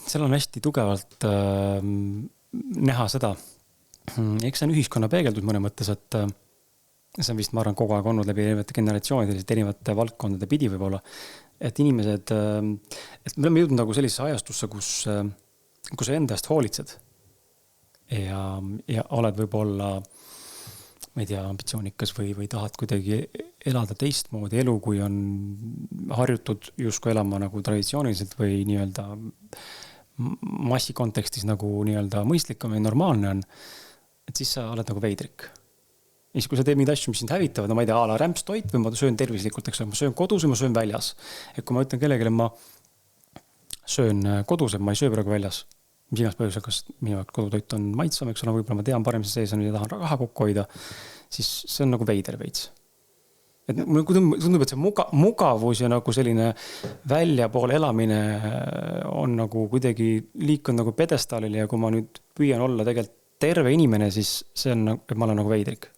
seal on hästi tugevalt näha seda. Eks see on ühiskonna peegeldus mõne mõttes, et see on vist, ma arvan, kogu aeg olnud läbi erinevate generatsioonide, erinevate valdkondade pidi võib-olla, et inimesed, et me oleme jõudnud nagu sellisesse ajastusse, kus endast hoolitsed ja oled võib-olla, ma ei tea, ambitsioonikas või tahad kuidagi elada teistmoodi elu, kui on harjutud justkui elama nagu traditsiooniliselt või nii-öelda massi kontekstis nagu nii-öelda mõistlikum ja normaalne on, et siis sa oled nagu veidrik. Ja siis kui sa teed mingeid asju, mis sind hävitavad, no ma ei tea, ala rämpstoit või ma söön tervislikult, eks ma söön kodus või ma söön väljas. Et kui ma ütlen kellelegi, ma söön kodus, et ma ei söö praegu väljas, mis igas põhjusel, kas minu kodutoit on maitsvam, eks ole, võib-olla ma tean parem sees on ja tahan raha kokku hoida, siis see on nagu veider veits. Et mulle tundub, et see mugavus ja nagu selline väljapool elamine on nagu kuidagi liikunud nagu pedestaalile ja kui ma nüüd püüan olla tegelikult terve inimene, siis see on, et ma olen nagu veidrik.